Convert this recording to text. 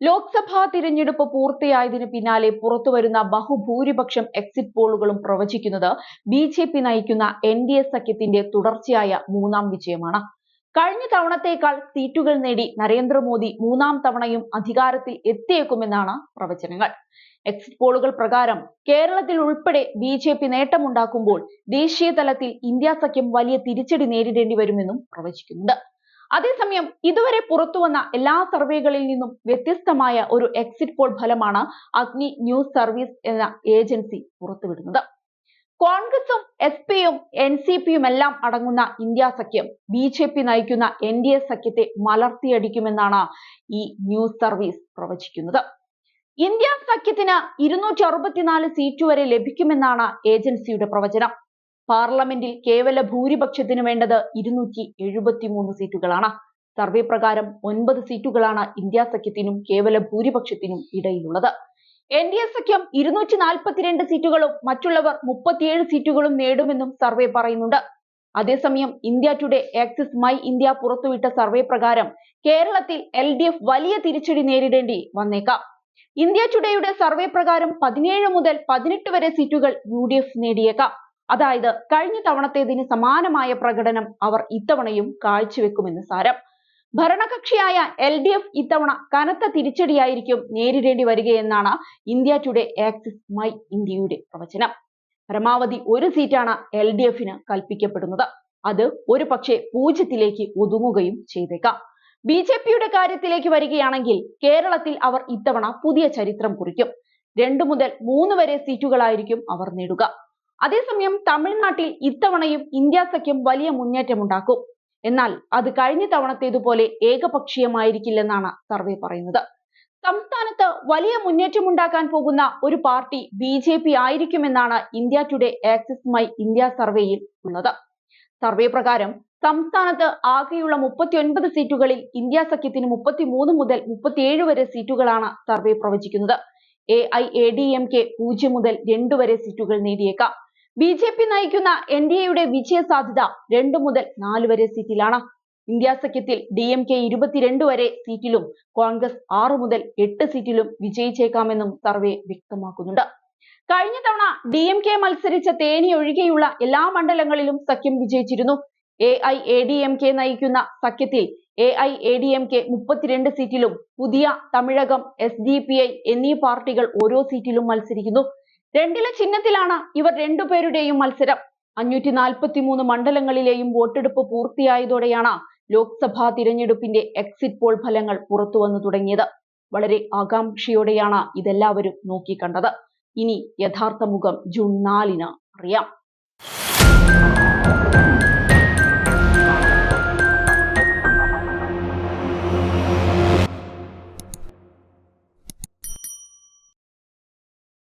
ലോക്സഭാ തിരഞ്ഞെടുപ്പ് പൂർത്തിയായതിനു പിന്നാലെ പുറത്തുവരുന്ന ബഹുഭൂരിപക്ഷം എക്സിറ്റ് പോളുകളും പ്രവചിക്കുന്നത് ബിജെപി നയിക്കുന്ന എൻഡിഎ സഖ്യത്തിന്റെ തുടർച്ചയായ മൂന്നാം വിജയമാണ്. കഴിഞ്ഞ തവണത്തേക്കാൾ സീറ്റുകൾ നേടി നരേന്ദ്രമോദി മൂന്നാം തവണയും അധികാരത്തിൽ എത്തിയേക്കുമെന്നാണ് പ്രവചനങ്ങൾ. എക്സിറ്റ് പോളുകൾ പ്രകാരം കേരളത്തിൽ ഉൾപ്പെടെ ബിജെപി നേട്ടമുണ്ടാക്കുമ്പോൾ ദേശീയ തലത്തിൽ ഇന്ത്യ സഖ്യം വലിയ തിരിച്ചടി നേരിടേണ്ടി വരുമെന്നും പ്രവചിക്കുന്നുണ്ട്. അതേസമയം ഇതുവരെ പുറത്തുവന്ന എല്ലാ സർവേകളിൽ നിന്നും വ്യത്യസ്തമായ ഒരു എക്സിറ്റ് പോൾ ഫലമാണ് അഗ്നി ന്യൂസ് സർവീസ് എന്ന ഏജൻസി പുറത്തുവിടുന്നത്. കോൺഗ്രസും എസ്പിയും എൻസിപിയും എല്ലാം അടങ്ങുന്ന ഇന്ത്യ സഖ്യം ബിജെപി നയിക്കുന്ന എൻഡിഎ സഖ്യത്തെ മലർത്തിയടിക്കുമെന്നാണ് ഈ ന്യൂസ് സർവീസ് പ്രവചിക്കുന്നത്. ഇന്ത്യ സഖ്യത്തിന് 264 സീറ്റ് വരെ ലഭിക്കുമെന്നാണ് ഏജൻസിയുടെ പ്രവചനം. പാർലമെന്റിൽ കേവല ഭൂരിപക്ഷത്തിന് വേണ്ടത് 273 സീറ്റുകളാണ്. സർവേ പ്രകാരം 9 സീറ്റുകളാണ് ഇന്ത്യ സഖ്യത്തിനും കേവല ഭൂരിപക്ഷത്തിനും ഇടയിലുള്ളത്. എൻഡിഎ സഖ്യം 242 സീറ്റുകളും മറ്റുള്ളവർ 37 സീറ്റുകളും നേടുമെന്നും സർവേ പറയുന്നുണ്ട്. അതേസമയം India Today Axis My India പുറത്തുവിട്ട സർവേ പ്രകാരം കേരളത്തിൽ LDF വലിയ തിരിച്ചടി നേരിടേണ്ടി വന്നേക്കാം. ഇന്ത്യ ടുഡേയുടെ സർവേ പ്രകാരം 17 മുതൽ 18 വരെ സീറ്റുകൾ UDF നേടിയേക്കാം. അതായത് കഴിഞ്ഞ തവണത്തേതിന് സമാനമായ പ്രകടനം അവർ ഇത്തവണയും കാഴ്ചവെക്കുമെന്ന് സാരം. ഭരണകക്ഷിയായ LDF ഇത്തവണ കനത്ത തിരിച്ചടിയായിരിക്കും നേരിടേണ്ടി വരികയെന്നാണ് ഇന്ത്യ ടുഡേ ആക്സിസ് മൈ ഇന്ത്യയുടെ പ്രവചനം. പരമാവധി 1 സീറ്റാണ് LDFന് കൽപ്പിക്കപ്പെടുന്നത്. അത് ഒരു പക്ഷേ 0-ലേക്ക് ഒതുങ്ങുകയും ചെയ്തേക്കാം. ബിജെപിയുടെ കാര്യത്തിലേക്ക് വരികയാണെങ്കിൽ കേരളത്തിൽ അവർ ഇത്തവണ പുതിയ ചരിത്രം കുറിക്കും. 2 മുതൽ 3 വരെ സീറ്റുകളായിരിക്കും അവർ നേടുക. അതേസമയം തമിഴ്നാട്ടിൽ ഇത്തവണയും ഇന്ത്യ സഖ്യം വലിയ മുന്നേറ്റമുണ്ടാക്കും. എന്നാൽ അത് കഴിഞ്ഞ തവണത്തേതുപോലെ ഏകപക്ഷീയമായിരിക്കില്ലെന്നാണ് സർവേ പറയുന്നത്. സംസ്ഥാനത്ത് വലിയ മുന്നേറ്റമുണ്ടാക്കാൻ പോകുന്ന ഒരു പാർട്ടി ബിജെപി ആയിരിക്കുമെന്നാണ് India Today Axis My India സർവേയിൽ ഉള്ളത്. സർവേ പ്രകാരം സംസ്ഥാനത്ത് ആകെയുള്ള 39 സീറ്റുകളിൽ ഇന്ത്യ സഖ്യത്തിന് 33 മുതൽ 37 വരെ സീറ്റുകളാണ് സർവേ പ്രവചിക്കുന്നത്. AIADMK 0 മുതൽ 2 വരെ സീറ്റുകൾ നേടിയേക്കാം. ബിജെപി നയിക്കുന്ന എൻഡിഎയുടെ വിജയ സാധ്യത 2 മുതൽ 4 വരെ സീറ്റിലാണ്. ഇന്ത്യ സഖ്യത്തിൽ DMK 22 വരെ സീറ്റിലും കോൺഗ്രസ് 6 മുതൽ 8 സീറ്റിലും വിജയിച്ചേക്കാമെന്നും സർവേ വ്യക്തമാക്കുന്നുണ്ട്. കഴിഞ്ഞ തവണ DMK മത്സരിച്ച തേനി ഒഴികെയുള്ള എല്ലാ മണ്ഡലങ്ങളിലും സഖ്യം വിജയിച്ചിരുന്നു. AIADMK നയിക്കുന്ന സഖ്യത്തിൽ AIADMK 32 സീറ്റിലും പുതിയ തമിഴകം SDPI എന്നീ പാർട്ടികൾ ഓരോ സീറ്റിലും മത്സരിക്കുന്നു. 2 ചിഹ്നത്തിലാണ് ഇവർ രണ്ടുപേരുടെയും മത്സരം. 543 മണ്ഡലങ്ങളിലെയും വോട്ടെടുപ്പ് പൂർത്തിയായതോടെയാണ് ലോക്സഭാ തിരഞ്ഞെടുപ്പിന്റെ എക്സിറ്റ് പോൾ ഫലങ്ങൾ പുറത്തുവന്നു തുടങ്ങിയത്. വളരെ ആകാംക്ഷയോടെയാണ് ഇതെല്ലാവരും നോക്കിക്കണ്ടത്. ഇനി യഥാർത്ഥ മുഖം ജൂൺ 4-ന് അറിയാം.